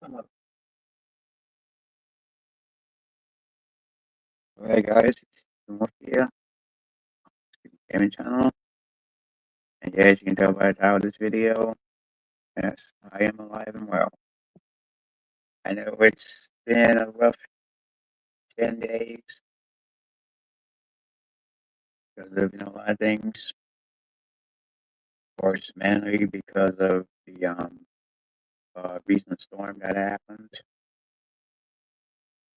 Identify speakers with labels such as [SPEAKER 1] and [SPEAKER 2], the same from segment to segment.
[SPEAKER 1] Hey guys, it's Wolff here, gaming channel, and yeah, as you can tell by the title of this video, yes, I am alive and well. I know it's been a rough 10 days because of, a lot of things. Of course, mainly because of the recent storm that happened. Of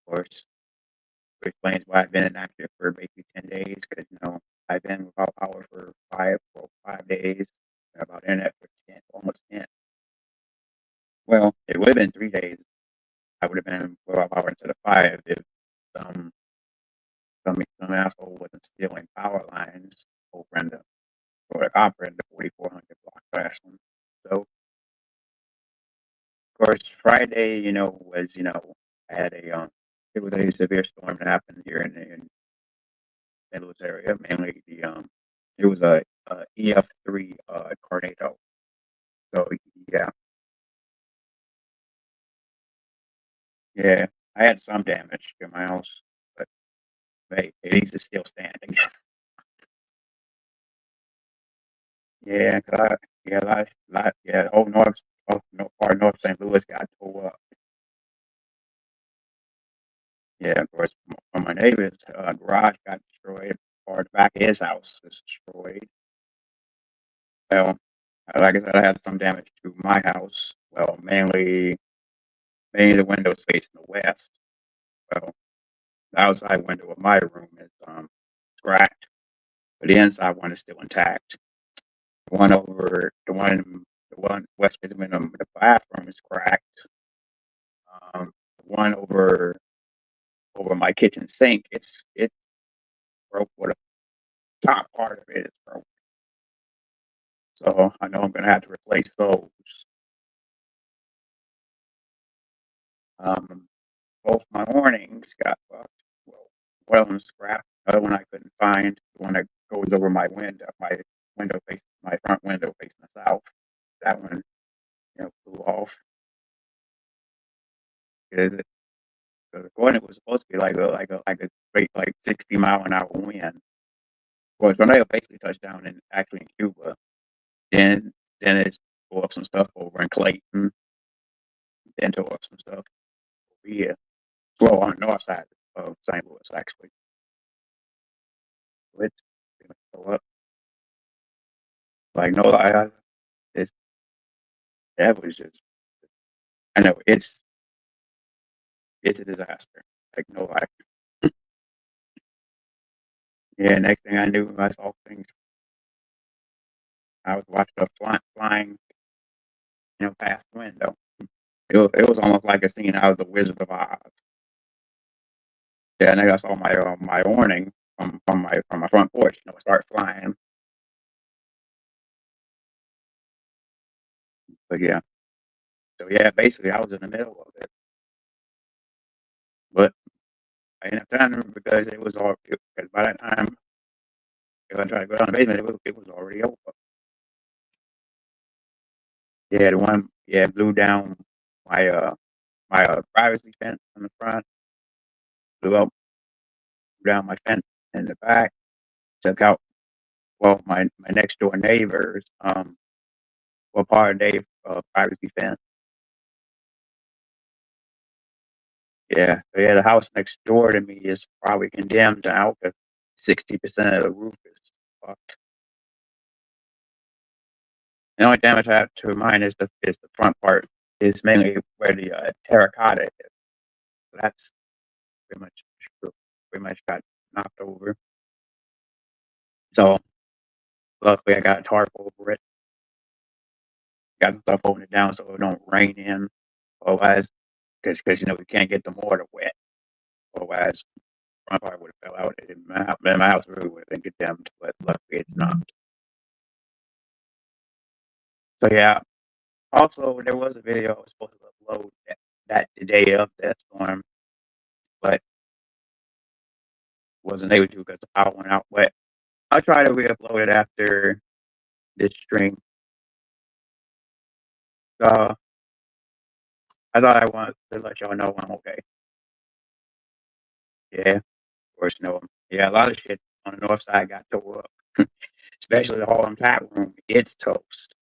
[SPEAKER 1] course, which explains why I've been inactive for basically 10 days because, I've been without power for 5 days, and about internet for 10, almost 10. Well, it would have been 3 days. I would have been without power instead of 5 if some some asshole wasn't stealing power lines over in the or the copper in the 4400 block of Ashland. So, of course, Friday, was I had it was a severe storm that happened here in St. Louis area. Mainly it was a EF3 tornado. So yeah, yeah, I had some damage to my house, but hey, at least it's still standing. Yeah, 'cause yeah, yeah, the whole part of North St. Louis got tore up. Yeah, of course, my neighbor's garage got destroyed, or the back of his house is destroyed. Well, like I said, I had some damage to my house. Well, mainly the windows facing the west. Well, the outside window of my room is cracked, but the inside one is still intact. The one west facing window of the bathroom is cracked. The one over my kitchen sink, it's broke with the top part of it is broke. So I know I'm gonna have to replace those. Um, both my awnings got fucked. Well, one of them scrapped. The other one I couldn't find. The one that goes over my front window facing the south. That one, flew off. Because according, it was supposed to be like a straight like 60-mile-an-hour wind. Of course, tornado basically touched down actually in Cuba. Then it tore up some stuff over in Clayton. Then tore up some stuff over here. Well, on the north side of St. Louis, actually. Which go up. Like, no, it's, that was just, I know, it's a disaster. Like, no lie. Yeah, next thing I knew, I saw things. I was watching stuff flying, past the window. It was almost like a scene out of The Wizard of Oz. Yeah, and then I saw my awning from my front porch, start flying. But yeah, so yeah, basically I was in the middle of it, but I didn't have time because it was all because by that time if I tried to go down the basement, it was already over. Yeah, the one blew down my privacy fence in the front, blew up down my fence in the back, took out my next door neighbors part of their privacy fence. Yeah, so yeah, the house next door to me is probably condemned now because 60% of the roof is fucked. The only damage I have to mine is the front part. Is mainly where the terracotta is. So that's pretty much pretty much got knocked over. So luckily I got a tarp over it. Got some stuff holding it down so it don't rain in. Otherwise, because we can't get the mortar wet. Otherwise, front part would have fell out. And my house really would have been condemned. But luckily it's not. So yeah. Also, there was a video I was supposed to upload that the day of that storm, but wasn't able to because the power went out. But I'll try to re-upload it after this stream. Uh, I thought I wanted to let y'all know I'm okay. Yeah, of course, no. Yeah, a lot of shit on the north side got tore up, especially the Harlem Tap Room. It's toast.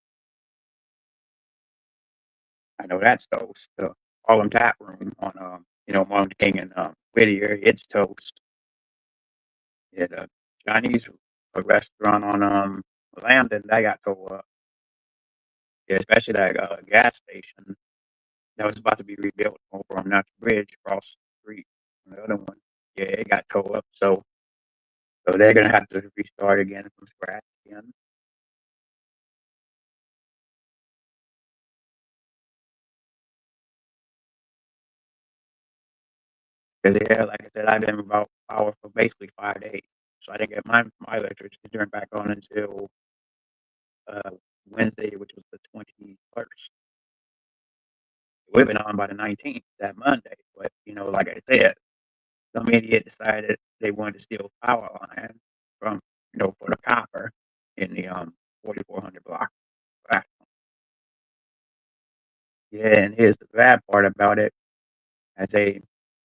[SPEAKER 1] I know that's toast. The Harlem Tap Room on, Martin King and Whittier, it's toast. Yeah, the Chinese restaurant on Lambton, that got tore up. Yeah, especially that gas station that was about to be rebuilt over on Natural Bridge across the street from the other one. Yeah, it got tore up. So they're gonna have to restart again from scratch again. 'Cause yeah, like I said, I've been without power for basically 5 days. So I didn't get my electricity turned back on until uh, Wednesday, which was the 21st. It would have been on by the 19th, that Monday. But like I said, some idiot decided they wanted to steal power line from for the copper in the 4400 block. Ah, yeah, and here's the bad part about it. I say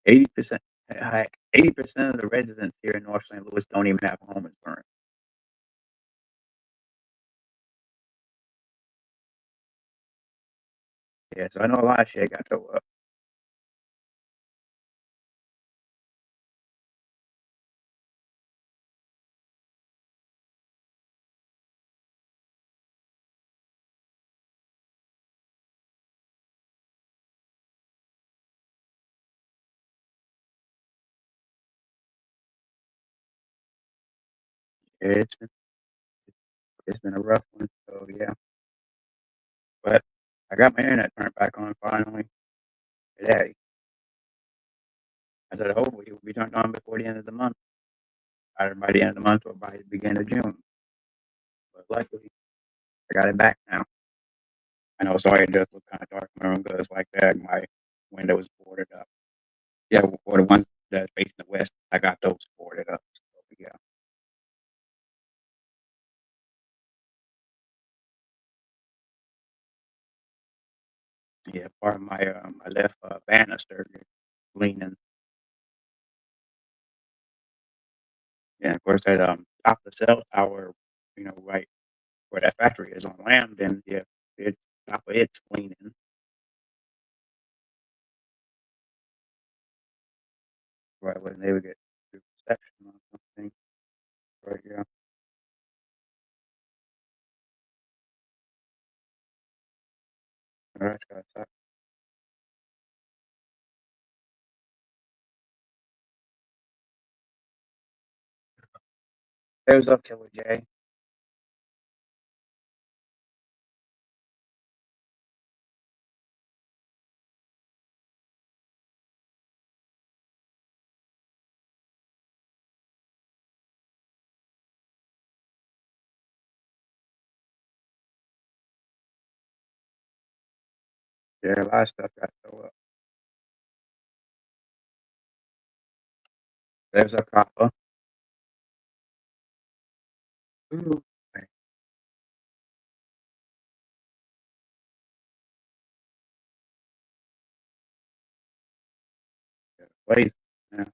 [SPEAKER 1] 80%, heck, 80% of the residents here in North St. Louis don't even have home insurance. Yeah, so I know a lot of shit got towed up. Yeah, it's been a rough one. So yeah, but I got my internet turned back on finally today. I said hopefully it will be turned on before the end of the month, either by the end of the month or by the beginning of June. But luckily, I got it back now. I know, sorry, it does look kind of dark in my room because like that, my window is boarded up. Yeah, for the ones that face the west, I got those boarded up. So, yeah, yeah. Part of my left banister is leaning. Yeah, of course that top of the cell tower, right where that factory is on land, and yeah, it's top of it's leaning. Right when they would get the reception or something. Right, yeah. All right, guys. Hey, what's up, Killer J? Yeah, a lot of stuff got so up. There's a copper. Ooh, man, place. Yeah,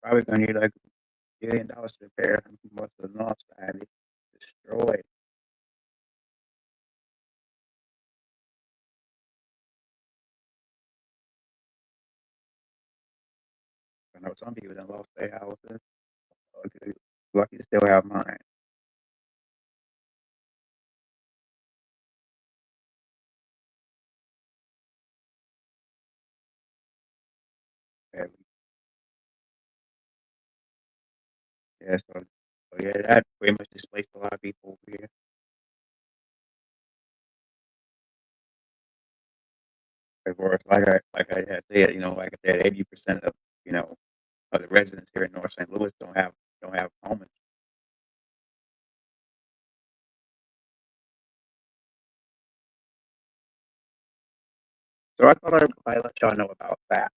[SPEAKER 1] probably gonna need like $1 billion to repair most of the north side. It's destroyed. I know some people that lost their houses. Okay, lucky to still have mine. Yeah, yeah, so yeah, that pretty much displaced a lot of people over here. Of course, like I had said, like I said, 80% you know of the residents here in North St. Louis don't have homes. So I thought I'd let y'all know about that.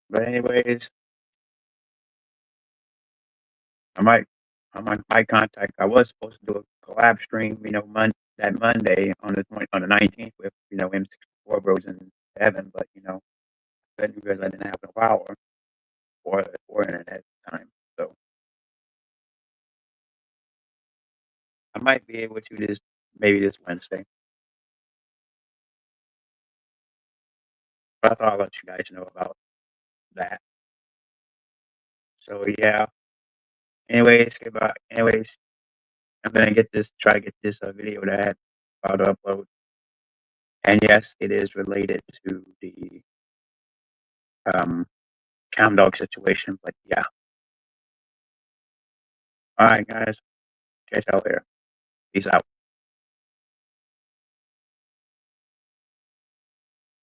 [SPEAKER 1] But anyways, I might I might contact. I was supposed to do a collab stream, that Monday on the 19th with M64 Bros and Evan, but I didn't realize I didn't have no power or internet at the time. So I might be able to maybe this Wednesday. But I thought I'd let you guys know about that. So yeah. Anyways, goodbye. Anyways, I'm gonna try to get this video that I had about to upload. And yes, it is related to the um Cam Dog situation, but yeah. All right, guys. Catch y'all later. Peace out.